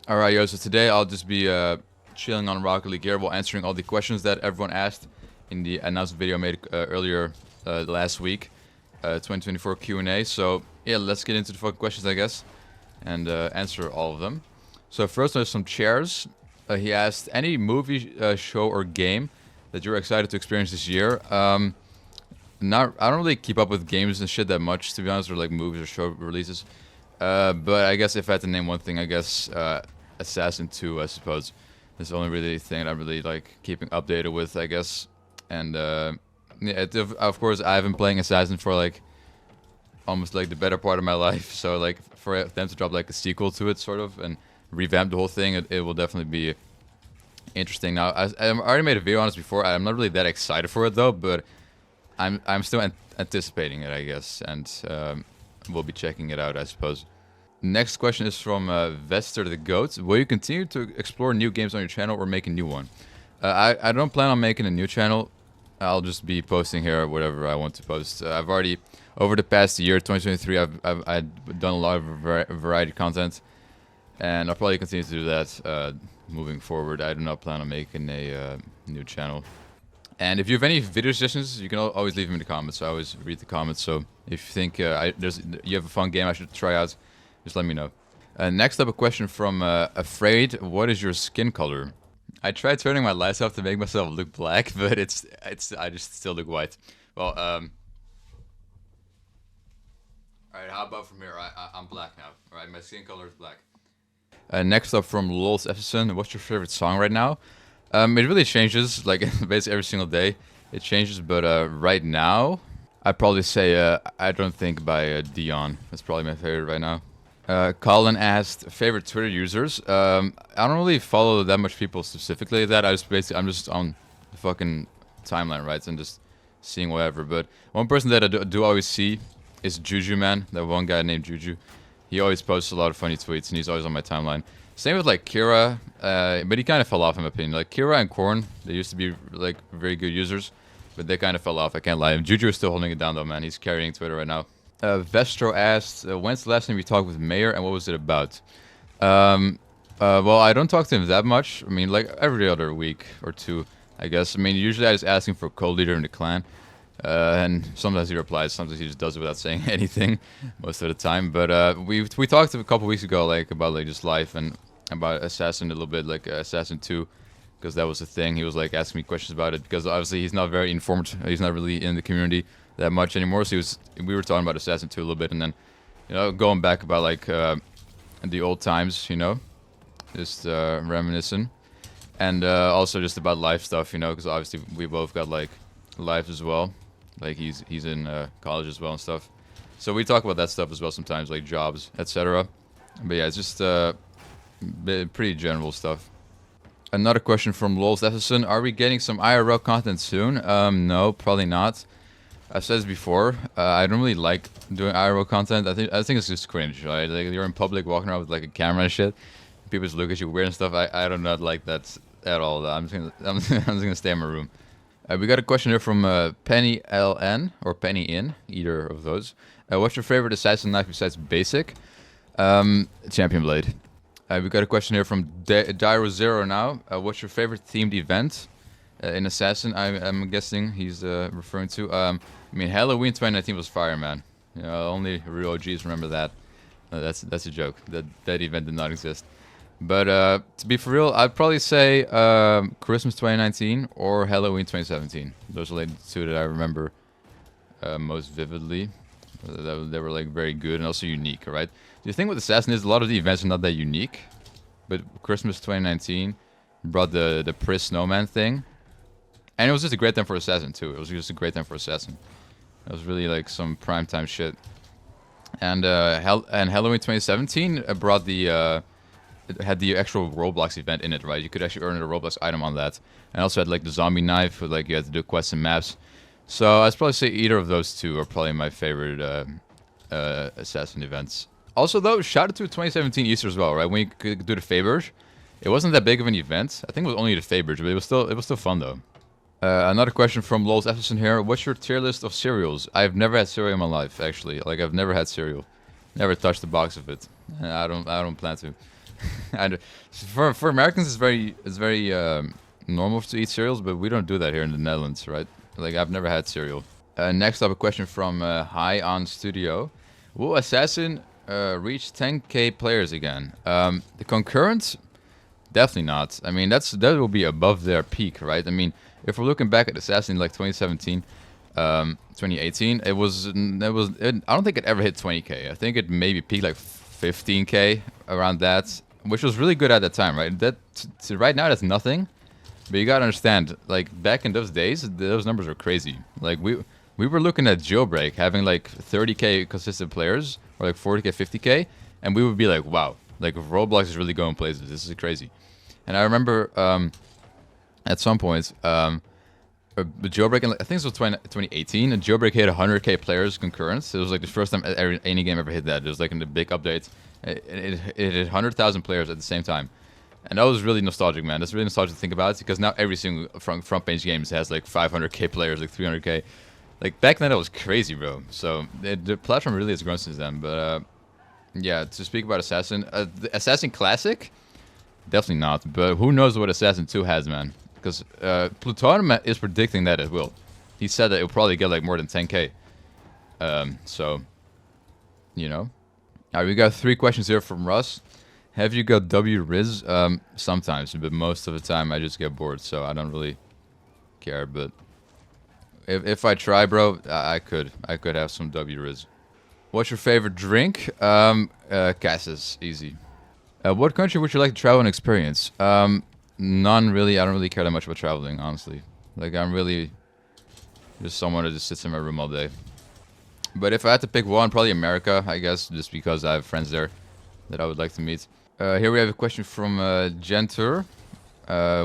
Alright, yo, so today I'll just be chilling on Rocket League here while answering all the questions that everyone asked in the announcement video I made earlier last week, 2024 Q&A. So, yeah, let's get into the fucking questions, I guess, and answer all of them. So first, there's some chairs. He asked, any movie, show, or game that you're excited to experience this year? I don't really keep up with games and shit that much, to be honest, or like movies or show releases. But I guess if I had to name one thing, I guess Assassin 2, I suppose. It's the only really thing I'm really like keeping updated with, I guess. And yeah, of course, I've been playing Assassin for like almost like the better part of my life. So like for them to drop like a sequel to it, sort of, and revamp the whole thing, it will definitely be interesting. Now, I already made a video on this before. I'm not really that excited for it though, but I'm still anticipating it, I guess, and we'll be checking it out, I suppose. Next question is from Vester the Goat. Will you continue to explore new games on your channel or make a new one? I don't plan on making a new channel. I'll just be posting here whatever I want to post. I've already, over the past year, 2023, I've done a lot of variety content, and I'll probably continue to do that moving forward. I do not plan on making a new channel. And if you have any video suggestions, you can always leave them in the comments. I always read the comments, so if you think you have a fun game I should try out, just let me know. Next up, a question from Afraid. What is your skin color? I tried turning my lights off to make myself look black, but I just still look white. Well, alright, how about from here? I'm black now. Alright, my skin color is black. Next up from Lols Efferson. What's your favorite song right now? It really changes, like basically every single day. It changes, but right now, I'd probably say I Don't Think by Dion. That's probably my favorite right now. Colin asked favorite Twitter users. I don't really follow that much people specifically like that. I'm just on the fucking timeline, right, and just seeing whatever. But one person that I do always see is Juju Man. That one guy named Juju. He always posts a lot of funny tweets, and he's always on my timeline. Same with like Kira, but he kind of fell off in my opinion. Like Kira and Korn, they used to be like very good users, but they kind of fell off. I can't lie. Juju is still holding it down though, man. He's carrying Twitter right now. Vestro asked, when's the last time you talked with Mayor and what was it about? Well, I don't talk to him that much. I mean, like every other week or two, I guess. I mean, usually I just ask him for a co-leader in the clan. And sometimes he replies, sometimes he just does it without saying anything most of the time. But we talked a couple weeks ago like about like just life and about Assassin a little bit, like Assassin 2, because that was the thing. He was like asking me questions about it because obviously he's not very informed. He's not really in the community that much anymore. So we were talking about Assassin 2 a little bit, and then going back about like the old times, just reminiscing, and also just about life stuff, because obviously we both got like life as well. Like he's in college as well and stuff. So we talk about that stuff as well sometimes, like jobs, etc. But yeah, it's just pretty general stuff. Another question from Lols Efferson. Are we getting some IRL content soon? No, probably not. I've said this before. I don't really like doing IRL content. I think it's just cringe, right? Like you're in public walking around with like a camera and shit. People just look at you weird and stuff. I do not like that at all. I'm just gonna stay in my room. We got a question here from Penny LN or Penny In, either of those. What's your favorite assassin knife besides basic? Champion Blade. We got a question here from Dyro Zero now. What's your favorite themed event in Assassin? I'm guessing he's referring to. I mean, Halloween 2019 was fire, man. Only real OGs remember that. That's a joke. That event did not exist. But to be for real, I'd probably say Christmas 2019 or Halloween 2017. Those are like the two that I remember most vividly. They were like very good and also unique, right? The thing with Assassin is a lot of the events are not that unique, but Christmas 2019 brought the Pris Snowman thing, and it was just a great time for Assassin too. It was just a great time for Assassin. It was really like some primetime shit. And Halloween 2017 brought it had the actual Roblox event in it, right? You could actually earn a Roblox item on that. And also had like the zombie knife, where like you had to do quests and maps. So I'd probably say either of those two are probably my favorite Assassin events. Also though, shout out to 2017 Easter as well, right? When you could do the Fabers. It wasn't that big of an event. I think it was only the Fabers, but it was still fun though. Another question from Lols Efferson here. What's your tier list of cereals? I've never had cereal in my life, actually. Like I've never had cereal. Never touched the box of it. I don't plan to. And for Americans, it's very normal to eat cereals, but we don't do that here in the Netherlands, right? Like I've never had cereal. Next up, a question from High on Studio. Will Assassin reach 10k players again? The concurrent, definitely not. I mean, that will be above their peak, right? I mean, if we're looking back at Assassin like 2017, 2018, I don't think it ever hit 20k. I think it maybe peaked like 15k around that, which was really good at that time, right? Right now that's nothing, but you gotta understand, like back in those days, those numbers were crazy. Like we were looking at Jailbreak having like 30k consistent players or like 40k, 50k, and we would be like, wow, like Roblox is really going places. This is crazy. And I remember at some point, the Jailbreak, I think it was 2018, and Jailbreak hit 100k players concurrent. It was like the first time any game ever hit that. It was like in the big update. It hit 100,000 players at the same time. And that was really nostalgic, man. That's really nostalgic to think about, because now every single front page games has like 500k players, like 300k. Like back then, that was crazy, bro. So the platform really has grown since then. But yeah, to speak about Assassin, the Assassin Classic, definitely not. But who knows what Assassin 2 has, man? Because Plutonum is predicting that it will. He said that it'll probably get like more than 10k. So, you know. All right, we got 3 questions here from Russ. Have you got W Riz? Sometimes, but most of the time I just get bored, so I don't really care. But if I try, bro, I could have some W Riz. What's your favorite drink? Cassis, easy. What country would you like to travel and experience? None really. I don't really care that much about traveling, honestly. Like I'm really just someone who just sits in my room all day. But if I had to pick one, probably America, I guess, just because I have friends there that I would like to meet. Here we have a question from Gentur.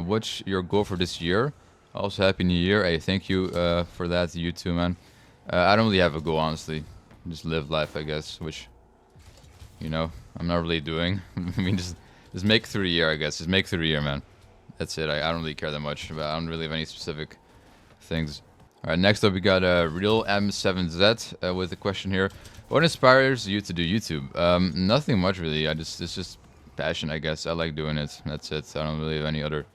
What's your goal for this year? Also, Happy New Year. Hey, thank you for that. You too, man. I don't really have a goal, honestly. Just live life, I guess, which, you know, I'm not really doing. I mean, just make it through the year, I guess. Just make it through the year, man. That's it. I don't really care that much. But I don't really have any specific things. All right, next up we got Real M7Z with a question here. What inspires you to do YouTube? Nothing much really. It's just passion, I guess. I like doing it. That's it. I don't really have any other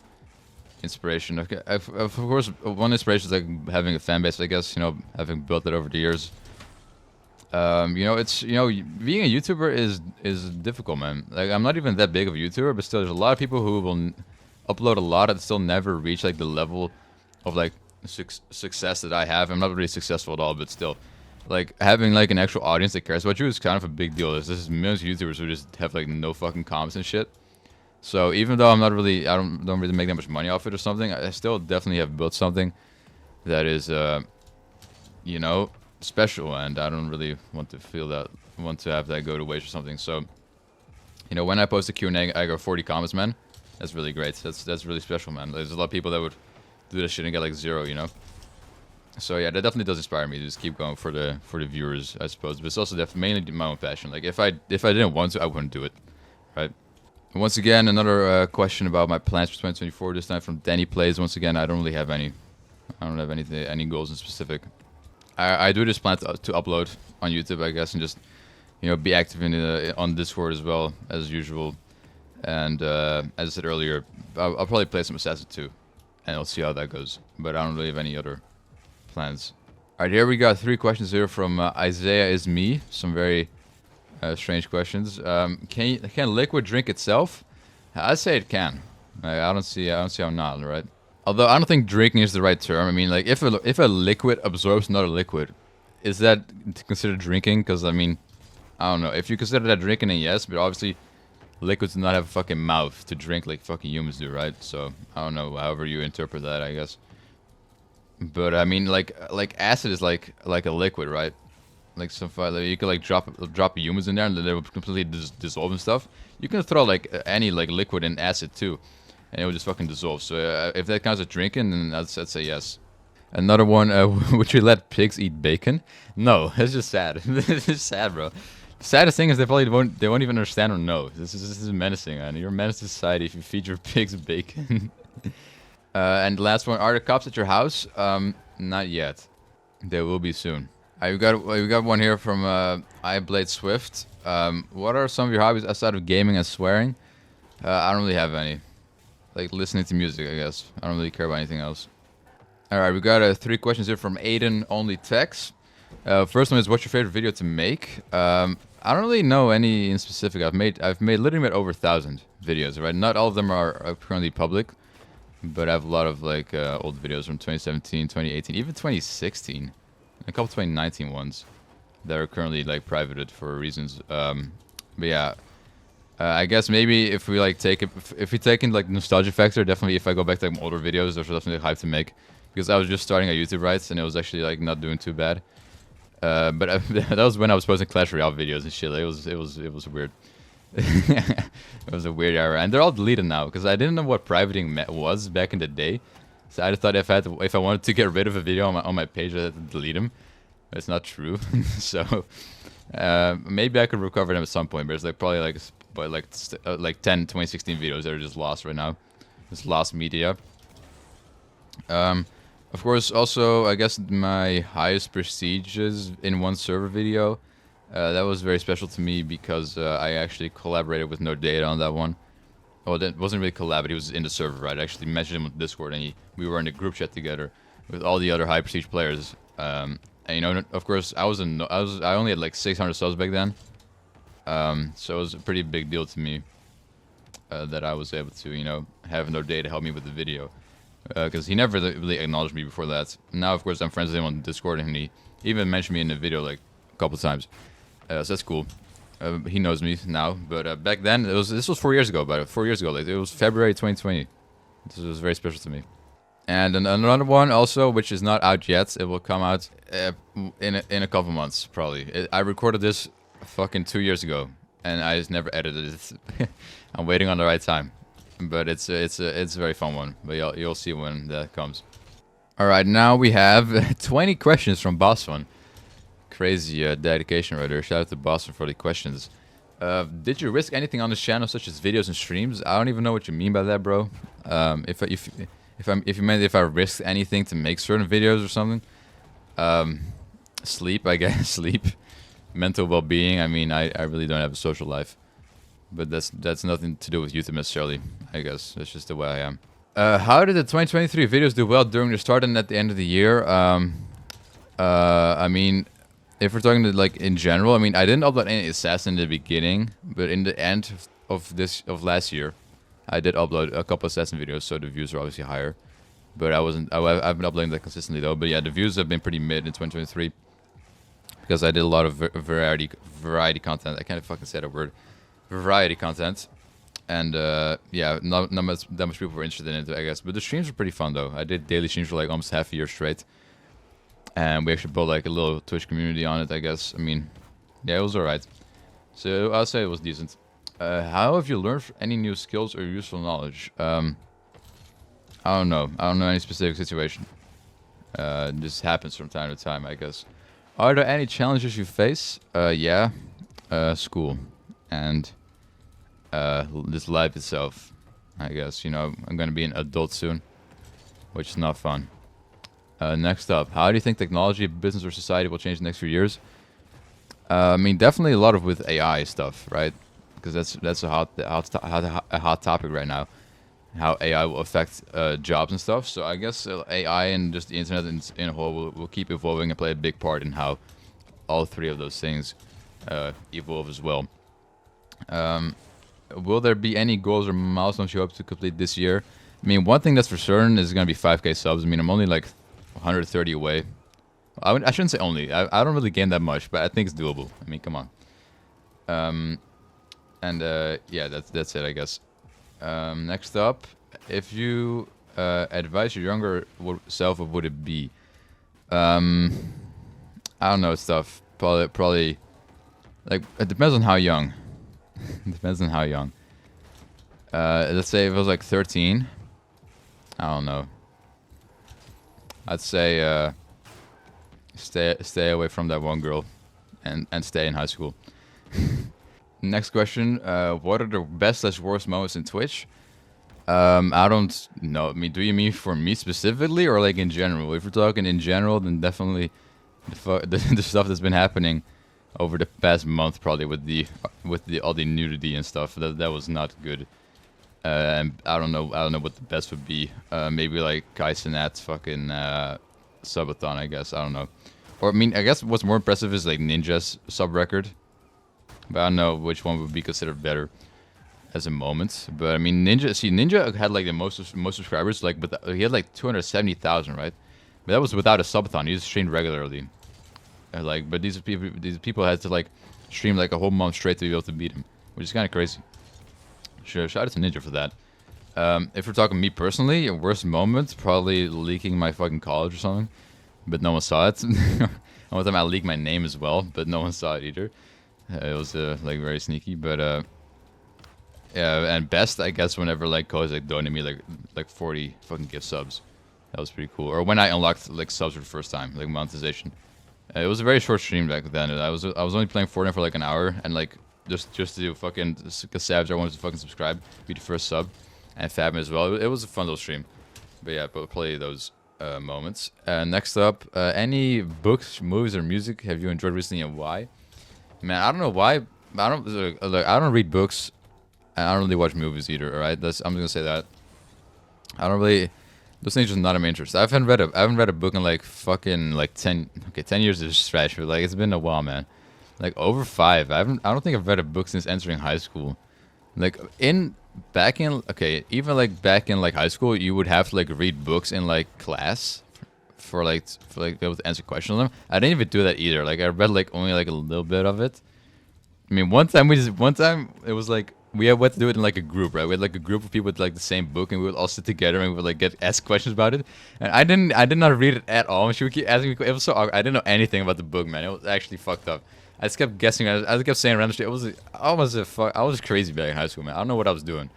inspiration. Okay, of course, one inspiration is like having a fan base, I guess. You know, having built it over the years. You know, being a YouTuber is difficult, man. Like I'm not even that big of a YouTuber, but still, there's a lot of people who will upload a lot and still never reach like the level of like success that I have. I'm not really successful at all, but still, like having like an actual audience that cares about you is kind of a big deal. There's just millions of YouTubers who just have like no fucking comments and shit. So even though I don't really make that much money off it or something, I still definitely have built something that is, you know, special, and I don't really want to have that go to waste or something. So, you know, when I post a Q&A, I got 40 comments, man. That's really great. That's really special, man. There's a lot of people that would do this shit and get like 0, you know. So yeah, that definitely does inspire me to just keep going for the viewers, I suppose. But it's also mainly my own passion. Like if I didn't want to, I wouldn't do it, right? And once again, another question about my plans for 2024. This time from Danny Plays. Once again, I don't really have any. I don't have any goals in specific. I do just plan to upload on YouTube, I guess, and just, you know, be active on Discord as well as usual. And as I said earlier, I'll probably play some Assassin 2, and I'll see how that goes. But I don't really have any other plans. All right, here we got 3 questions here from Isaiah is me. Some very strange questions. Can liquid drink itself? I'd say it can. I don't see how not, right? Although I don't think drinking is the right term. I mean, like if a liquid absorbs another liquid, is that considered drinking? Because I mean, I don't know. If you consider that drinking, then yes. But obviously, liquids do not have a fucking mouth to drink like fucking humans do, right? So I don't know. However you interpret that, I guess. But I mean, like acid is like a liquid, right? Like you could like drop humans in there and then they would completely dissolve and stuff. You can throw like any like liquid in acid too, and it would just fucking dissolve. So if that counts as drinking, then I'd say yes. Another one, would you let pigs eat bacon? No, it's just sad. It's just sad, bro. The saddest thing is they won't even understand or know. This is menacing, man. You're a menace to society if you feed your pigs bacon. And the last one, are the cops at your house? Not yet. They will be soon. We got one here from iBlade Swift. What are some of your hobbies outside of gaming and swearing? I don't really have any. Like listening to music, I guess. I don't really care about anything else. All right, we got 3 questions here from Aiden Only Text. First one is, what's your favorite video to make? I don't really know any in specific. I've literally made over 1,000 videos, right? Not all of them are currently public, but I have a lot of like old videos from 2017, 2018, even 2016, a couple 2019 ones that are currently like privated for reasons. But yeah, I guess maybe if we like take it, if we take in like nostalgia factor, definitely if I go back to like older videos, those are definitely hype to make, because I was just starting at YouTube, right, and it was actually like not doing too bad. But that was when I was posting Clash Royale videos and shit. Like, it was weird. It was a weird era, and they're all deleted now because I didn't know what privating was back in the day. So I just thought if I wanted to get rid of a video on my page, I had to delete them. That's not true. So maybe I could recover them at some point, but it's like probably like 10 2016 videos that are just lost right now. Just lost media. Of course, also, I guess my highest prestige is in one server video. That was very special to me because I actually collaborated with No Data on that one. Oh, that wasn't really collab, he was in the server, right? I actually messaged him on Discord, and we were in a group chat together with all the other high prestige players. And you know, of course, I only had like 600 subs back then. So it was a pretty big deal to me that I was able to, you know, have No Data help me with the video. Because he never really acknowledged me before that. Now, of course, I'm friends with him on Discord, and he even mentioned me in the video like a couple times. So that's cool. He knows me now, but back then this was 4 years ago. About 4 years ago, like it was February 2020. This was very special to me. And another one also, which is not out yet. It will come out in a couple months probably. I recorded this fucking 2 years ago, and I just never edited it. I'm waiting on the right time. But it's a very fun one. But you'll see when that comes. All right, now we have 20 questions from Boston. Crazy dedication right there. Shout out to Boston for the questions. Did you risk anything on this channel, such as videos and streams? I don't even know what you mean by that, bro. If you meant if I risked anything to make certain videos or something. Sleep, I guess. Sleep. Mental well-being. I mean, I really don't have a social life. But that's nothing to do with YouTube necessarily, I guess. That's just the way I am. How did the 2023 videos do well during the start and at the end of the year? I mean, if we're talking like in general, I mean, I didn't upload any Assassin in the beginning, but in the end of last year, I did upload a couple Assassin videos, so the views are obviously higher. But I've been uploading that consistently though. But yeah, the views have been pretty mid in 2023 because I did a lot of variety content. I can't fucking say that word. Variety content, and yeah, not that much people were interested in it, I guess. But the streams were pretty fun though. I did daily streams for like almost half a year straight, and we actually built like a little Twitch community on it, I guess. I mean, yeah, it was alright. So I'll say it was decent. How have you learned any new skills or useful knowledge? I don't know. I don't know any specific situation. It just happens from time to time, I guess. Are there any challenges you face? Yeah, school. And this life itself, I guess. You know, I'm gonna be an adult soon, which is not fun. Next up, how do you think technology, business, or society will change in the next few years? I mean, definitely a lot of with AI stuff, right? Because that's a hot topic right now. How AI will affect jobs and stuff. So I guess AI and just the internet in a whole will keep evolving and play a big part in how all 3 of those things evolve as well. Will there be any goals or milestones you hope to complete this year? I mean, one thing that's for certain is going to be 5k subs. I mean, I'm only like 130 away. I shouldn't say only. I don't really gain that much, but I think it's doable. I mean, come on. Yeah, that's it, I guess. Next up, if you advise your younger self, what would it be? I don't know, stuff. Probably, like, it depends on how young. It depends on how young. Let's say if it was like 13. I don't know. I'd say stay away from that one girl, and stay in high school. Next question. What are the best/worst moments in Twitch? I don't know. I mean, do you mean for me specifically, or like in general? If we're talking in general, then definitely the stuff that's been happening over the past month, probably with all the nudity and stuff. That was not good. And I don't know what the best would be. Maybe like Kai Cenat's fucking subathon, I guess. I don't know. Or I mean, I guess what's more impressive is like Ninja's sub record. But I don't know which one would be considered better as a moment. But I mean, Ninja had like the most subscribers, like, but he had like 270,000, right? But that was without a subathon. He just streamed regularly. Like, but these people had to like stream like a whole month straight to be able to beat him, which is kind of crazy. Sure, shout out to Ninja for that. If we're talking me personally, worst moment probably leaking my fucking college or something, but no one saw it. One time I leaked my name as well, but no one saw it either. It was like very sneaky, but yeah. And best, I guess, whenever like Koz like donated me like 40 fucking gift subs. That was pretty cool. Or when I unlocked like subs for the first time, like monetization. It was a very short stream back then. I was only playing Fortnite for like an hour, and like just to do fucking, because Savage, I wanted to fucking subscribe, be the first sub, and Fabman as well. It was a fun little stream. But yeah, but play those moments. Next up, any books, movies, or music have you enjoyed recently, and why? Man, I don't know why. I don't read books, and I don't really watch movies either. All right, I'm just gonna say that. I don't really. Those things are just not of my interest. I haven't read a book in like fucking like 10. Okay, 10 years is a stretch, but like it's been a while, man. Like over 5. I don't think I've read a book since entering high school. Like even like back in like high school, you would have to like read books in like class for like be able to answer questions on them. I didn't even do that either. Like I read like only like a little bit of it. I mean, one time it was like we had to do it in like a group, right? We had like a group of people with like the same book, and we would all sit together and we would like get asked questions about it. And I did not read it at all. And she would keep asking me. It was so awkward. I didn't know anything about the book, man. It was actually fucked up. I just kept guessing. I just kept saying random shit. I was crazy back in high school, man. I don't know what I was doing.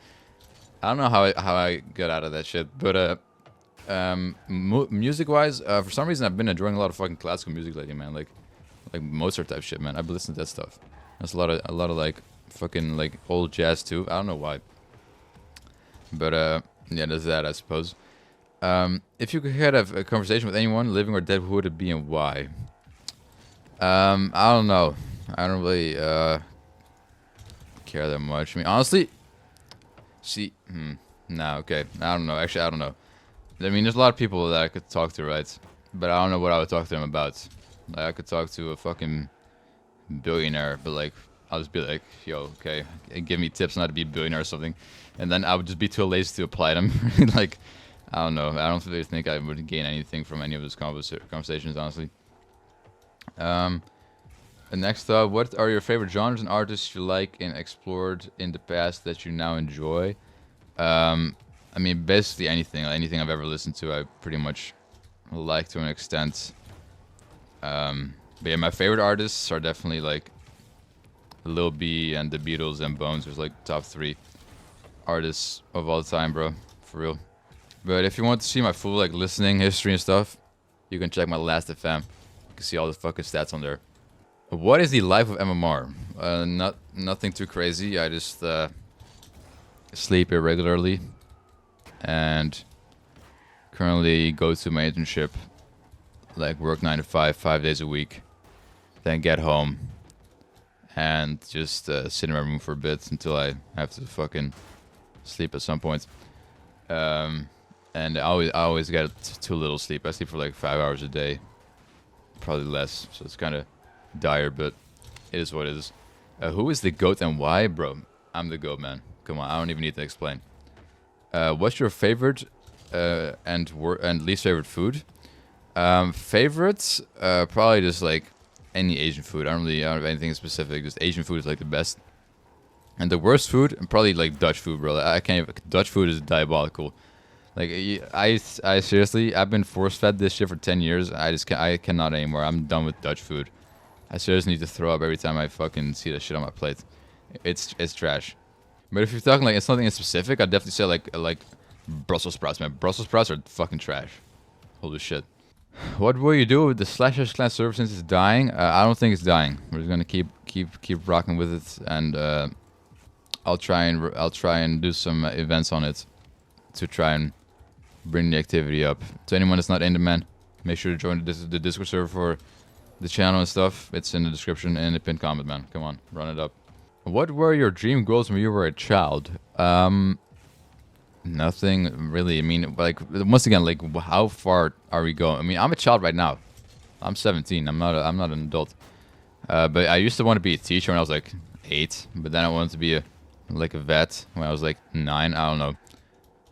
I don't know how I got out of that shit. But music wise, for some reason I've been enjoying a lot of fucking classical music lately, man. Like Mozart type shit, man. I've been listening to that stuff. There's a lot of like fucking like old jazz too. I don't know why. But yeah, there's that, I suppose. If you could have a conversation with anyone, living or dead, who would it be and why? I don't know. I don't really care that much. I mean, honestly, nah, okay. I don't know. Actually, I don't know. I mean, there's a lot of people that I could talk to, right? But I don't know what I would talk to them about. Like, I could talk to a fucking billionaire, but like, I'll just be like, yo, okay, give me tips on how to be a billionaire or something. And then I would just be too lazy to apply them. Like, I don't know. I don't really think I would gain anything from any of those conversations, honestly. And next up, what are your favorite genres and artists you like and explored in the past that you now enjoy? I mean, basically anything. Anything I've ever listened to, I pretty much like to an extent. But yeah, my favorite artists are definitely like Lil B and the Beatles and Bones. There's like top 3 artists of all time, bro. For real. But if you want to see my full like listening history and stuff, you can check my last FM. You can see all the fucking stats on there. What is the life of MMR? Nothing too crazy. I just sleep irregularly and currently go to my internship, like work 9 to 5, 5 days a week, then get home and just sit in my room for a bit until I have to fucking sleep at some point. And I always get too little sleep. I sleep for like 5 hours a day, probably less. So it's kind of dire, but it is what it is. Who is the GOAT and why, bro? I'm the GOAT, man. Come on, I don't even need to explain. What's your favorite and least favorite food? Favorites, probably just like any Asian food. I don't have anything specific. Just Asian food is like the best. And the worst food, probably like Dutch food, bro. I can't even, Dutch food is diabolical. Like I seriously, I've been force fed this shit for 10 years. I cannot anymore. I'm done with Dutch food. I seriously need to throw up every time I fucking see that shit on my plate. It's trash. But if you're talking like it's something in specific, I'd definitely say like Brussels sprouts, man. Brussels sprouts are fucking trash. Holy shit. What will you do with the Slashers Clan server since it's dying? I don't think it's dying. We're just gonna keep rocking with it, and I'll try and do some events on it to try and bring the activity up. To anyone that's not in the man, make sure to join the Discord server for the channel and stuff. It's in the description and the pinned comment, man. Come on, run it up. What were your dream goals when you were a child? Nothing really. I mean, like once again, like how far are we going? I mean, I'm a child right now. I'm 17. I'm not an adult. But I used to want to be a teacher when I was like 8. But then I wanted to be like a vet when I was like 9. I don't know.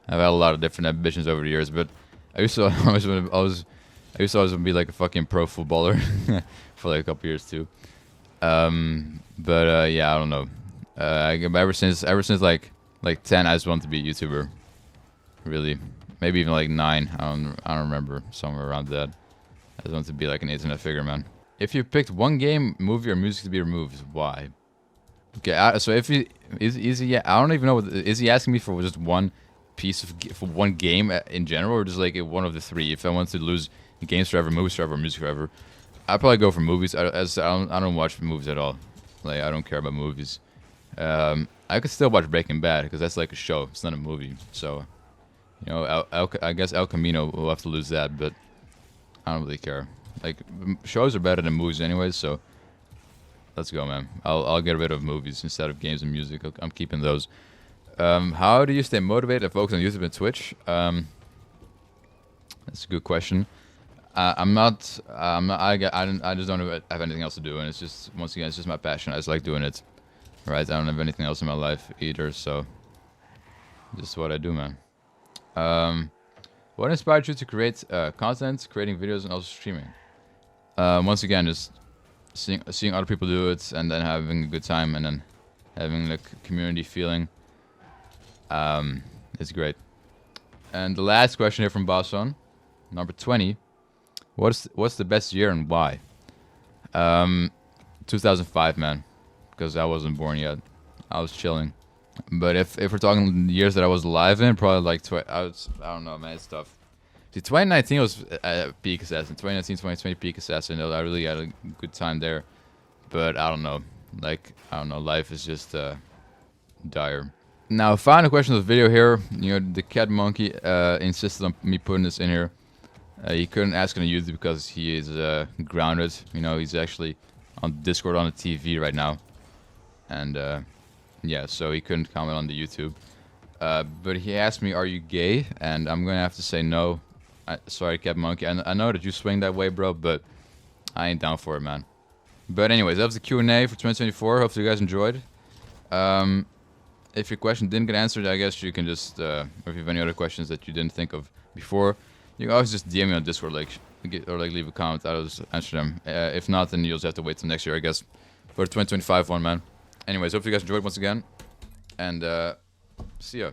I've had a lot of different ambitions over the years, but I used to I used to always be like a fucking pro footballer for like a couple years too. But yeah, I don't know. Ever since like 10, I just wanted to be a YouTuber. Really, maybe even like 9. I don't remember, somewhere around that. I just wanted to be like an internet figure, man. If you picked one game, movie, or music to be removed, why? Okay, so if he is he? I don't even know. Is he asking me for just one piece of for one game in general, or just like one of the three? If I want to lose games forever, movies forever, music forever, I'd probably go for movies. I don't watch movies at all. Like I don't care about movies. I could still watch Breaking Bad because that's like a show. It's not a movie. So, you know, I guess El Camino will have to lose that, but I don't really care. Like shows are better than movies anyways, so let's go, man. I'll get rid of movies instead of games and music. I'm keeping those. How do you stay motivated and focus on YouTube and Twitch? That's a good question. I'm not. I just don't have anything else to do, and it's just once again, it's just my passion. I just like doing it. Right? I don't have anything else in my life either, so just what I do, man. What inspired you to create content, creating videos, and also streaming? Once again, just seeing other people do it, and then having a good time, and then having like community feeling. It's great. And the last question here from Bosson, number 20. What's the best year and why? 2005, man, because I wasn't born yet. I was chilling. But if we're talking years that I was alive in, probably like I don't know, man, it's tough. See, 2019 was peak assassin. 2019, 2020 peak assassin. I really had a good time there. But I don't know. Like I don't know. Life is just dire. Now, final question of the video here. You know, the cat monkey insisted on me putting this in here. He couldn't ask on YouTube because he is grounded. You know, he's actually on Discord on the TV right now. And yeah, so he couldn't comment on the YouTube. But he asked me, "Are you gay?" And I'm gonna have to say no. Sorry, Cat Monkey. I know that you swing that way, bro, but I ain't down for it, man. But anyways, that was the Q&A for 2024. Hopefully you guys enjoyed. If your question didn't get answered, I guess you can just, or if you have any other questions that you didn't think of before, you can always just DM me on Discord, like, or like leave a comment. I'll just answer them. If not, then you'll just have to wait till next year, I guess, for the 2025 one, man. Anyways, hope you guys enjoyed once again, and see ya.